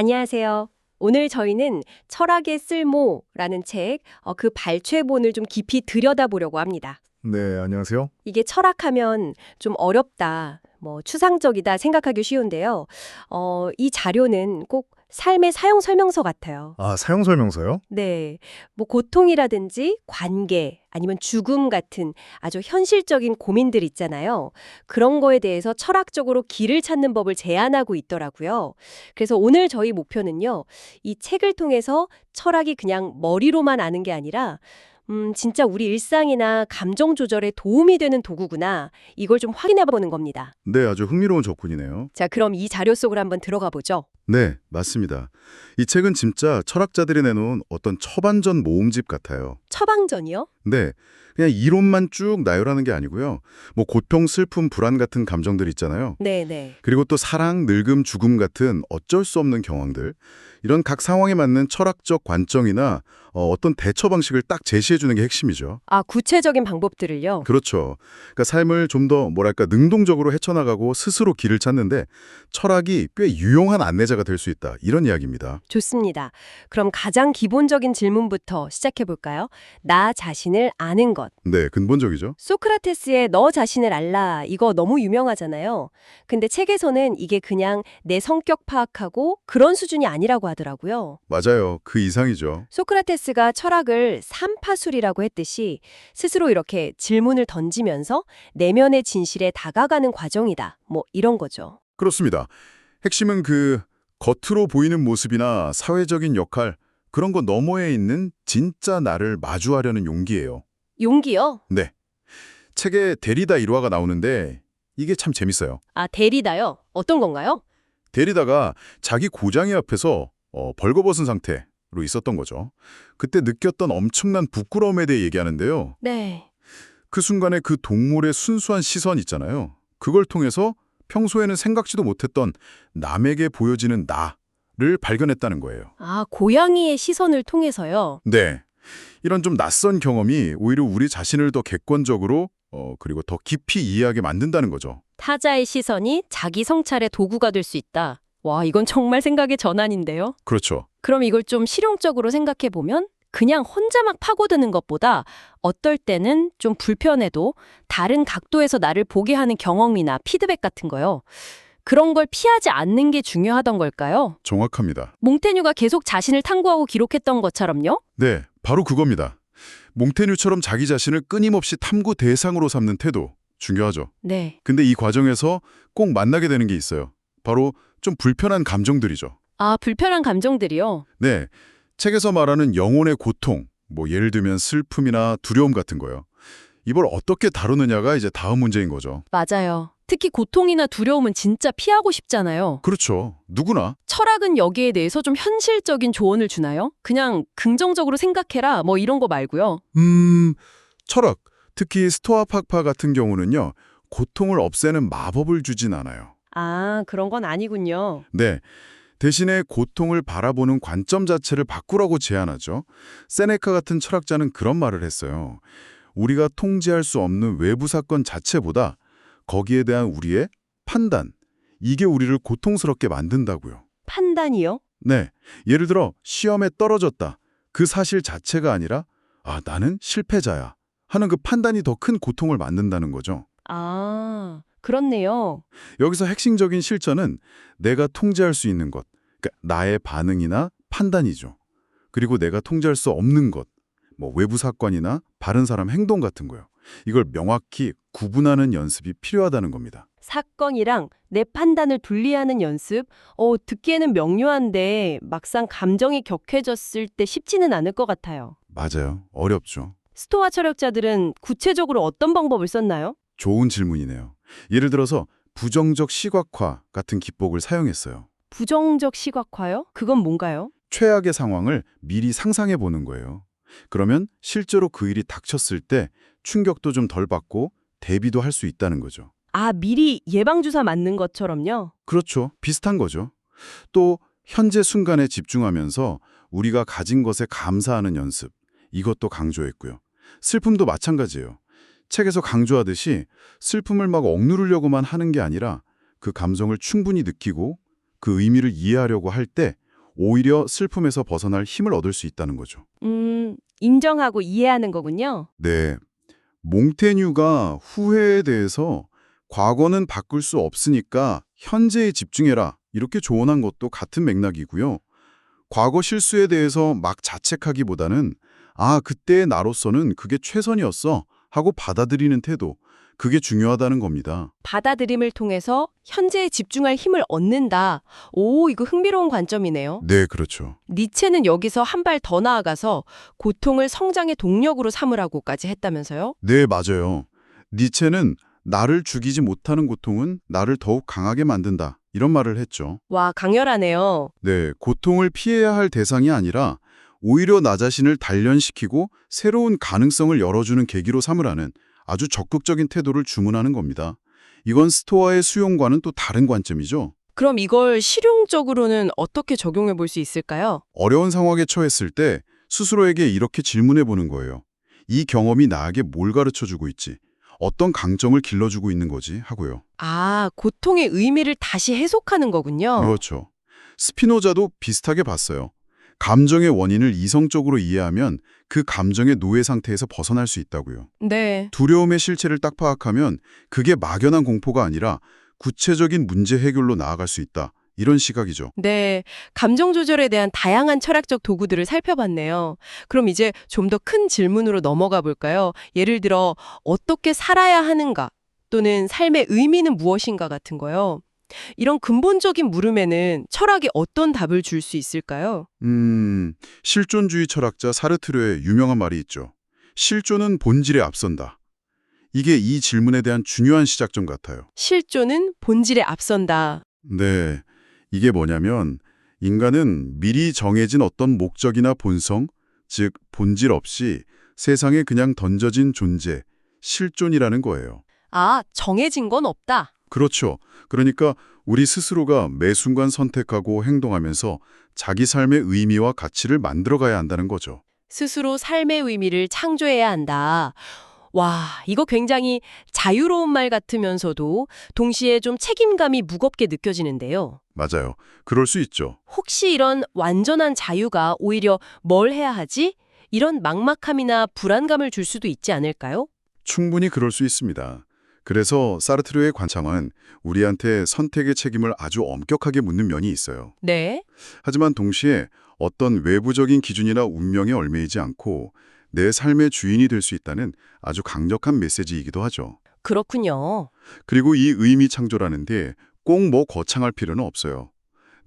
안녕하세요. 오늘 저희는 철학의 쓸모라는 책, 그 발췌본을 좀 깊이 들여다보려고 합니다. 네, 안녕하세요. 이게 철학하면 좀 어렵다, 추상적이다 생각하기 쉬운데요. 이 자료는 꼭 삶의 사용 설명서 같아요. 아, 사용 설명서요? 네. 고통이라든지 관계, 아니면 죽음 같은 아주 현실적인 고민들 있잖아요. 그런 거에 대해서 철학적으로 길을 찾는 법을 제안하고 있더라고요. 그래서 오늘 저희 목표는요, 이 책을 통해서 철학이 그냥 머리로만 아는 게 아니라, 진짜 우리 일상이나 감정 조절에 도움이 되는 도구구나. 이걸 좀 확인해 보는 겁니다. 네, 아주 흥미로운 접근이네요. 자, 그럼 이 자료 속으로 한번 들어가 보죠. 네, 맞습니다. 이 책은 진짜 철학자들이 내놓은 어떤 처반전 모음집 같아요. 처방전이요? 네, 그냥 이론만 쭉 나열하는 게 아니고요. 고통, 슬픔, 불안 같은 감정들 있잖아요. 네네. 그리고 또 사랑, 늙음, 죽음 같은 어쩔 수 없는 경황들. 이런 각 상황에 맞는 철학적 관점이나 어떤 대처 방식을 딱 제시해 주는 게 핵심이죠. 아, 구체적인 방법들을요? 그렇죠. 그러니까 삶을 좀 더 능동적으로 헤쳐나가고 스스로 길을 찾는데 철학이 꽤 유용한 안내자가 될 수 있다. 이런 이야기입니다. 좋습니다. 그럼 가장 기본적인 질문부터 시작해 볼까요? 나 자신을 아는 것. 네, 근본적이죠. 소크라테스의 너 자신을 알라 이거 너무 유명하잖아요. 근데 책에서는 이게 그냥 내 성격 파악하고 그런 수준이 아니라고 하더라고요. 맞아요. 그 이상이죠. 소크라테스가 철학을 삼파술이라고 했듯이 스스로 이렇게 질문을 던지면서 내면의 진실에 다가가는 과정이다. 이런 거죠. 그렇습니다. 핵심은 그 겉으로 보이는 모습이나 사회적인 역할, 그런 거 너머에 있는 진짜 나를 마주하려는 용기예요. 용기요? 네. 책에 데리다 일화가 나오는데 이게 참 재밌어요. 아, 데리다요? 어떤 건가요? 데리다가 자기 고장의 앞에서 벌거벗은 상태로 있었던 거죠. 그때 느꼈던 엄청난 부끄러움에 대해 얘기하는데요. 네. 그 순간에 그 동물의 순수한 시선 있잖아요. 그걸 통해서 평소에는 생각지도 못했던 남에게 보여지는 나를 발견했다는 거예요. 아, 고양이의 시선을 통해서요? 네. 이런 좀 낯선 경험이 오히려 우리 자신을 더 객관적으로 그리고 더 깊이 이해하게 만든다는 거죠. 타자의 시선이 자기 성찰의 도구가 될 수 있다. 와, 이건 정말 생각의 전환인데요. 그렇죠. 그럼 이걸 좀 실용적으로 생각해 보면 그냥 혼자 막 파고드는 것보다 어떨 때는 좀 불편해도 다른 각도에서 나를 보게 하는 경험이나 피드백 같은 거요. 그런 걸 피하지 않는 게 중요하던 걸까요? 정확합니다. 몽테뉴가 계속 자신을 탐구하고 기록했던 것처럼요? 네, 바로 그겁니다. 몽테뉴처럼 자기 자신을 끊임없이 탐구 대상으로 삼는 태도, 중요하죠. 네. 근데 이 과정에서 꼭 만나게 되는 게 있어요. 바로 좀 불편한 감정들이죠. 아, 불편한 감정들이요? 네, 책에서 말하는 영혼의 고통, 예를 들면 슬픔이나 두려움 같은 거요. 이걸 어떻게 다루느냐가 이제 다음 문제인 거죠. 맞아요. 특히 고통이나 두려움은 진짜 피하고 싶잖아요. 그렇죠. 누구나. 철학은 여기에 대해서 좀 현실적인 조언을 주나요? 그냥 긍정적으로 생각해라 이런 거 말고요. 철학, 특히 스토아파파 같은 경우는요. 고통을 없애는 마법을 주진 않아요. 아, 그런 건 아니군요. 네, 대신에 고통을 바라보는 관점 자체를 바꾸라고 제안하죠. 세네카 같은 철학자는 그런 말을 했어요. 우리가 통제할 수 없는 외부 사건 자체보다 거기에 대한 우리의 판단, 이게 우리를 고통스럽게 만든다고요. 판단이요? 네, 예를 들어 시험에 떨어졌다. 그 사실 자체가 아니라 나는 실패자야 하는 그 판단이 더 큰 고통을 만든다는 거죠. 아, 그렇네요. 여기서 핵심적인 실천은 내가 통제할 수 있는 것, 그러니까 나의 반응이나 판단이죠. 그리고 내가 통제할 수 없는 것, 외부 사건이나 다른 사람 행동 같은 거요. 이걸 명확히 구분하는 연습이 필요하다는 겁니다. 사건이랑 내 판단을 분리하는 연습? 듣기에는 명료한데 막상 감정이 격해졌을 때 쉽지는 않을 것 같아요. 맞아요. 어렵죠. 스토아 철학자들은 구체적으로 어떤 방법을 썼나요? 좋은 질문이네요. 예를 들어서 부정적 시각화 같은 기법을 사용했어요. 부정적 시각화요? 그건 뭔가요? 최악의 상황을 미리 상상해 보는 거예요. 그러면 실제로 그 일이 닥쳤을 때 충격도 좀 덜 받고 대비도 할 수 있다는 거죠. 아, 미리 예방주사 맞는 것처럼요? 그렇죠. 비슷한 거죠. 또 현재 순간에 집중하면서 우리가 가진 것에 감사하는 연습, 이것도 강조했고요. 슬픔도 마찬가지예요. 책에서 강조하듯이 슬픔을 막 억누르려고만 하는 게 아니라 그 감정을 충분히 느끼고 그 의미를 이해하려고 할 때 오히려 슬픔에서 벗어날 힘을 얻을 수 있다는 거죠. 인정하고 이해하는 거군요. 네. 몽테뉴가 후회에 대해서 과거는 바꿀 수 없으니까 현재에 집중해라 이렇게 조언한 것도 같은 맥락이고요. 과거 실수에 대해서 막 자책하기보다는 아, 그때의 나로서는 그게 최선이었어 하고 받아들이는 태도, 그게 중요하다는 겁니다. 받아들임을 통해서 현재에 집중할 힘을 얻는다. 오, 이거 흥미로운 관점이네요. 네, 그렇죠. 니체는 여기서 한 발 더 나아가서 고통을 성장의 동력으로 삼으라고까지 했다면서요? 네, 맞아요. 니체는 나를 죽이지 못하는 고통은 나를 더욱 강하게 만든다. 이런 말을 했죠. 와, 강렬하네요. 네, 고통을 피해야 할 대상이 아니라 오히려 나 자신을 단련시키고 새로운 가능성을 열어주는 계기로 삼으라는 아주 적극적인 태도를 주문하는 겁니다. 이건 스토아의 수용과는 또 다른 관점이죠. 그럼 이걸 실용적으로는 어떻게 적용해 볼 수 있을까요? 어려운 상황에 처했을 때 스스로에게 이렇게 질문해 보는 거예요. 이 경험이 나에게 뭘 가르쳐주고 있지? 어떤 강점을 길러주고 있는 거지? 하고요. 아, 고통의 의미를 다시 해석하는 거군요. 그렇죠. 스피노자도 비슷하게 봤어요. 감정의 원인을 이성적으로 이해하면 그 감정의 노예 상태에서 벗어날 수 있다고요. 네. 두려움의 실체를 딱 파악하면 그게 막연한 공포가 아니라 구체적인 문제 해결로 나아갈 수 있다. 이런 시각이죠. 네, 감정 조절에 대한 다양한 철학적 도구들을 살펴봤네요. 그럼 이제 좀 더 큰 질문으로 넘어가 볼까요? 예를 들어 어떻게 살아야 하는가 또는 삶의 의미는 무엇인가 같은 거요. 이런 근본적인 물음에는 철학이 어떤 답을 줄 수 있을까요? 실존주의 철학자 사르트르의 유명한 말이 있죠. 실존은 본질에 앞선다. 이게 이 질문에 대한 중요한 시작점 같아요. 실존은 본질에 앞선다. 네, 이게 뭐냐면 인간은 미리 정해진 어떤 목적이나 본성, 즉 본질 없이 세상에 그냥 던져진 존재, 실존이라는 거예요. 아, 정해진 건 없다. 그렇죠. 그러니까 우리 스스로가 매 순간 선택하고 행동하면서 자기 삶의 의미와 가치를 만들어가야 한다는 거죠. 스스로 삶의 의미를 창조해야 한다. 와, 이거 굉장히 자유로운 말 같으면서도 동시에 좀 책임감이 무겁게 느껴지는데요. 맞아요. 그럴 수 있죠. 혹시 이런 완전한 자유가 오히려 뭘 해야 하지? 이런 막막함이나 불안감을 줄 수도 있지 않을까요? 충분히 그럴 수 있습니다. 그래서 사르트르의 관점은 우리한테 선택의 책임을 아주 엄격하게 묻는 면이 있어요. 네. 하지만 동시에 어떤 외부적인 기준이나 운명에 얽매이지 않고 내 삶의 주인이 될 수 있다는 아주 강력한 메시지이기도 하죠. 그렇군요. 그리고 이 의미 창조라는 데 꼭 뭐 거창할 필요는 없어요.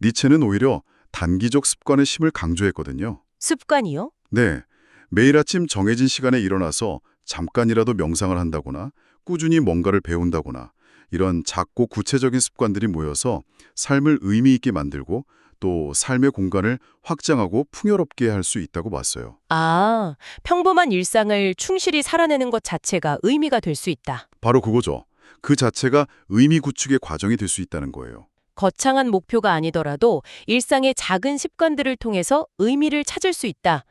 니체는 오히려 단기적 습관의 힘을 강조했거든요. 습관이요? 네, 매일 아침 정해진 시간에 일어나서 잠깐이라도 명상을 한다거나 꾸준히 뭔가를 배운다거나 이런 작고 구체적인 습관들이 모여서 삶을 의미 있게 만들고 또 삶의 공간을 확장하고 풍요롭게 할 수 있다고 봤어요. 아, 평범한 일상을 충실히 살아내는 것 자체가 의미가 될 수 있다. 바로 그거죠. 그 자체가 의미 구축의 과정이 될 수 있다는 거예요. 거창한 목표가 아니더라도 일상의 작은 습관들을 통해서 의미를 찾을 수 있다.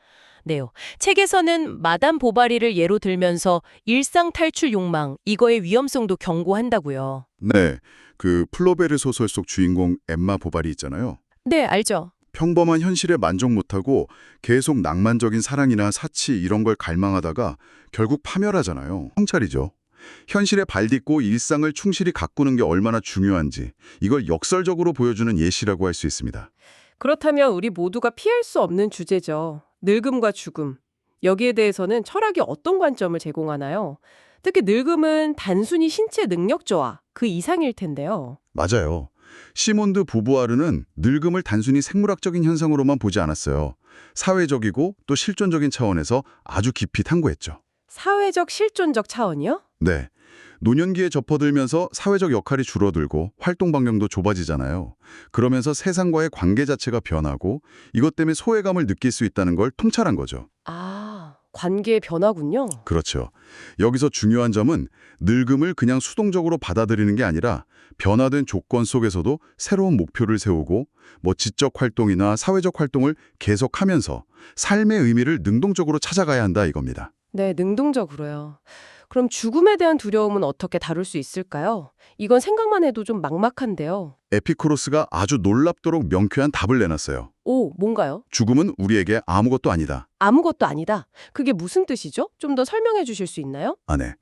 네요. 책에서는 마담 보바리를 예로 들면서 일상 탈출 욕망, 이거의 위험성도 경고한다고요. 네, 그 플로베르 소설 속 주인공 엠마 보바리 있잖아요. 네, 알죠. 평범한 현실에 만족 못하고 계속 낭만적인 사랑이나 사치 이런 걸 갈망하다가 결국 파멸하잖아요. 성찰이죠. 현실에 발딛고 일상을 충실히 가꾸는 게 얼마나 중요한지 이걸 역설적으로 보여주는 예시라고 할 수 있습니다. 그렇다면 우리 모두가 피할 수 없는 주제죠. 늙음과 죽음. 여기에 대해서는 철학이 어떤 관점을 제공하나요? 특히 늙음은 단순히 신체 능력 저하, 그 이상일 텐데요. 맞아요. 시몬드 부부아르는 늙음을 단순히 생물학적인 현상으로만 보지 않았어요. 사회적이고 또 실존적인 차원에서 아주 깊이 탐구했죠. 사회적 실존적 차원이요? 네. 노년기에 접어들면서 사회적 역할이 줄어들고 활동 반경도 좁아지잖아요. 그러면서 세상과의 관계 자체가 변하고 이것 때문에 소외감을 느낄 수 있다는 걸 통찰한 거죠. 아, 관계의 변화군요. 그렇죠. 여기서 중요한 점은 늙음을 그냥 수동적으로 받아들이는 게 아니라 변화된 조건 속에서도 새로운 목표를 세우고 뭐 지적 활동이나 사회적 활동을 계속하면서 삶의 의미를 능동적으로 찾아가야 한다 이겁니다. 네, 능동적으로요. 그럼 죽음에 대한 두려움은 어떻게 다룰 수 있을까요? 이건 생각만 해도 좀 막막한데요. 에피쿠로스가 아주 놀랍도록 명쾌한 답을 내놨어요. 오, 뭔가요? 죽음은 우리에게 아무것도 아니다. 아무것도 아니다. 그게 무슨 뜻이죠? 좀 더 설명해 주실 수 있나요? 아, 네.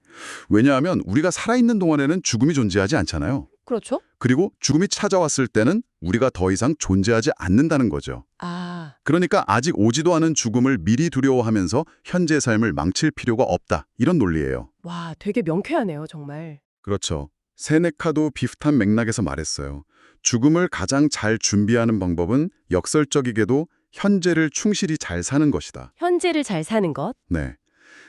왜냐하면 우리가 살아있는 동안에는 죽음이 존재하지 않잖아요. 그렇죠. 그리고 죽음이 찾아왔을 때는 우리가 더 이상 존재하지 않는다는 거죠. 아, 그러니까 아직 오지도 않은 죽음을 미리 두려워하면서 현재의 삶을 망칠 필요가 없다. 이런 논리예요. 와, 되게 명쾌하네요, 정말. 그렇죠. 세네카도 비슷한 맥락에서 말했어요. 죽음을 가장 잘 준비하는 방법은 역설적이게도 현재를 충실히 잘 사는 것이다. 현재를 잘 사는 것. 네.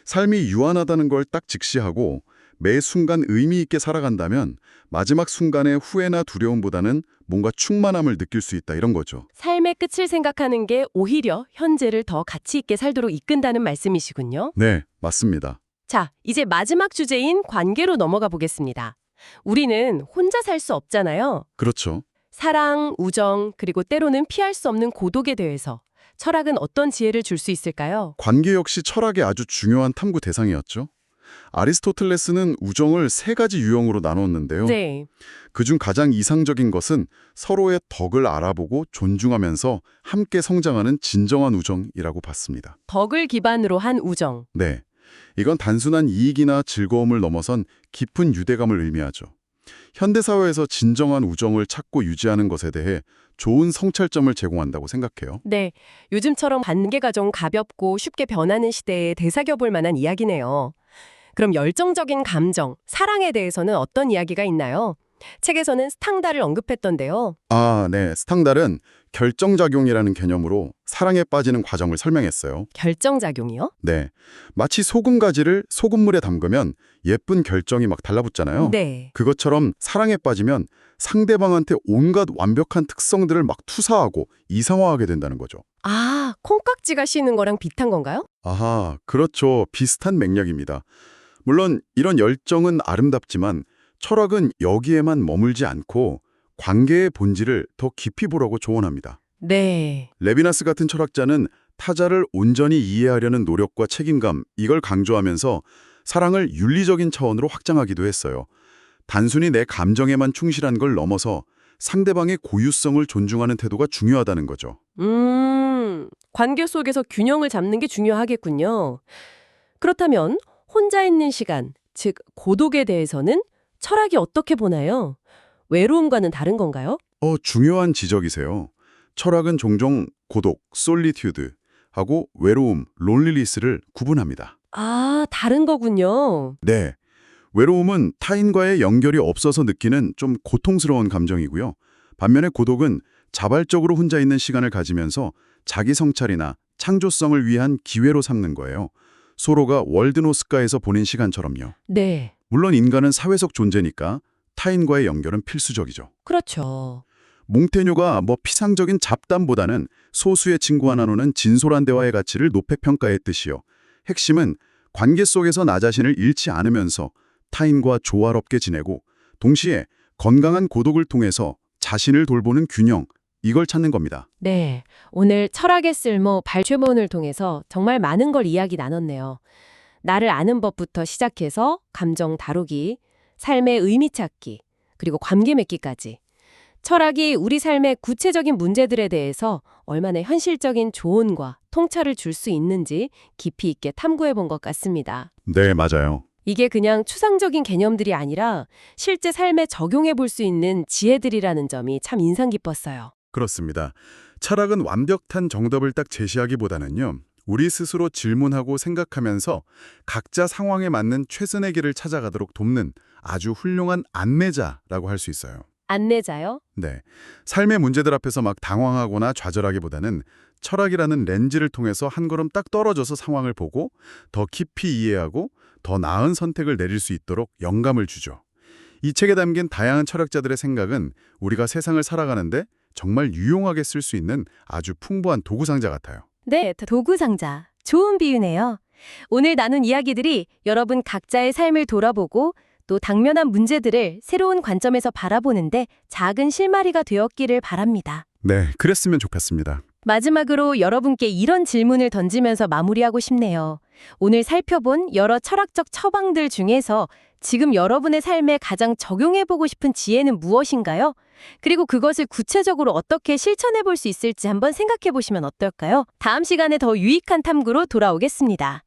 삶이 유한하다는 걸 딱 직시하고 매 순간 의미 있게 살아간다면 마지막 순간의 후회나 두려움보다는 뭔가 충만함을 느낄 수 있다 이런 거죠. 삶의 끝을 생각하는 게 오히려 현재를 더 가치 있게 살도록 이끈다는 말씀이시군요. 네, 맞습니다. 자, 이제 마지막 주제인 관계로 넘어가 보겠습니다. 우리는 혼자 살 수 없잖아요. 그렇죠. 사랑, 우정, 그리고 때로는 피할 수 없는 고독에 대해서 철학은 어떤 지혜를 줄 수 있을까요? 관계 역시 철학의 아주 중요한 탐구 대상이었죠. 아리스토텔레스는 우정을 세 가지 유형으로 나눴는데요. 네. 그중 가장 이상적인 것은 서로의 덕을 알아보고 존중하면서 함께 성장하는 진정한 우정이라고 봤습니다. 덕을 기반으로 한 우정. 네. 이건 단순한 이익이나 즐거움을 넘어선 깊은 유대감을 의미하죠. 현대사회에서 진정한 우정을 찾고 유지하는 것에 대해 좋은 성찰점을 제공한다고 생각해요. 네. 요즘처럼 관계가 좀 가볍고 쉽게 변하는 시대에 되새겨볼 만한 이야기네요. 그럼 열정적인 감정, 사랑에 대해서는 어떤 이야기가 있나요? 책에서는 스탕달을 언급했던데요. 아, 네. 스탕달은 결정작용이라는 개념으로 사랑에 빠지는 과정을 설명했어요. 결정작용이요? 네. 마치 소금 가지를 소금물에 담그면 예쁜 결정이 막 달라붙잖아요. 네. 그것처럼 사랑에 빠지면 상대방한테 온갖 완벽한 특성들을 막 투사하고 이상화하게 된다는 거죠. 아, 콩깍지가 씌는 거랑 비슷한 건가요? 아하, 그렇죠. 비슷한 맥락입니다. 물론 이런 열정은 아름답지만 철학은 여기에만 머물지 않고 관계의 본질을 더 깊이 보라고 조언합니다. 네. 레비나스 같은 철학자는 타자를 온전히 이해하려는 노력과 책임감, 이걸 강조하면서 사랑을 윤리적인 차원으로 확장하기도 했어요. 단순히 내 감정에만 충실한 걸 넘어서 상대방의 고유성을 존중하는 태도가 중요하다는 거죠. 관계 속에서 균형을 잡는 게 중요하겠군요. 그렇다면 혼자 있는 시간, 즉 고독에 대해서는 철학이 어떻게 보나요? 외로움과는 다른 건가요? 중요한 지적이세요. 철학은 종종 고독, 솔리튜드 하고 외로움, 론리리스를 구분합니다. 아, 다른 거군요. 네. 외로움은 타인과의 연결이 없어서 느끼는 좀 고통스러운 감정이고요. 반면에 고독은 자발적으로 혼자 있는 시간을 가지면서 자기 성찰이나 창조성을 위한 기회로 삼는 거예요. 서로가 월드노스가에서 보낸 시간처럼요. 네. 물론 인간은 사회적 존재니까 타인과의 연결은 필수적이죠. 그렇죠. 몽테뉴가 피상적인 잡담보다는 소수의 친구와 나누는 진솔한 대화의 가치를 높이 평가했듯이요. 핵심은 관계 속에서 나 자신을 잃지 않으면서 타인과 조화롭게 지내고 동시에 건강한 고독을 통해서 자신을 돌보는 균형, 이걸 찾는 겁니다. 네. 오늘 철학의 쓸모 발췌문을 통해서 정말 많은 걸 이야기 나눴네요. 나를 아는 법부터 시작해서 감정 다루기, 삶의 의미 찾기, 그리고 관계 맺기까지. 철학이 우리 삶의 구체적인 문제들에 대해서 얼마나 현실적인 조언과 통찰을 줄 수 있는지 깊이 있게 탐구해 본 것 같습니다. 네, 맞아요. 이게 그냥 추상적인 개념들이 아니라 실제 삶에 적용해 볼 수 있는 지혜들이라는 점이 참 인상 깊었어요. 그렇습니다. 철학은 완벽한 정답을 딱 제시하기보다는요. 우리 스스로 질문하고 생각하면서 각자 상황에 맞는 최선의 길을 찾아가도록 돕는 아주 훌륭한 안내자라고 할 수 있어요. 안내자요? 네. 삶의 문제들 앞에서 막 당황하거나 좌절하기보다는 철학이라는 렌즈를 통해서 한 걸음 딱 떨어져서 상황을 보고 더 깊이 이해하고 더 나은 선택을 내릴 수 있도록 영감을 주죠. 이 책에 담긴 다양한 철학자들의 생각은 우리가 세상을 살아가는데 정말 유용하게 쓸 수 있는 아주 풍부한 도구상자 같아요. 네, 도구상자. 좋은 비유네요. 오늘 나눈 이야기들이 여러분 각자의 삶을 돌아보고 또 당면한 문제들을 새로운 관점에서 바라보는데 작은 실마리가 되었기를 바랍니다. 네, 그랬으면 좋겠습니다. 마지막으로 여러분께 이런 질문을 던지면서 마무리하고 싶네요. 오늘 살펴본 여러 철학적 처방들 중에서 지금 여러분의 삶에 가장 적용해보고 싶은 지혜는 무엇인가요? 그리고 그것을 구체적으로 어떻게 실천해 볼 수 있을지 한번 생각해 보시면 어떨까요? 다음 시간에 더 유익한 탐구로 돌아오겠습니다.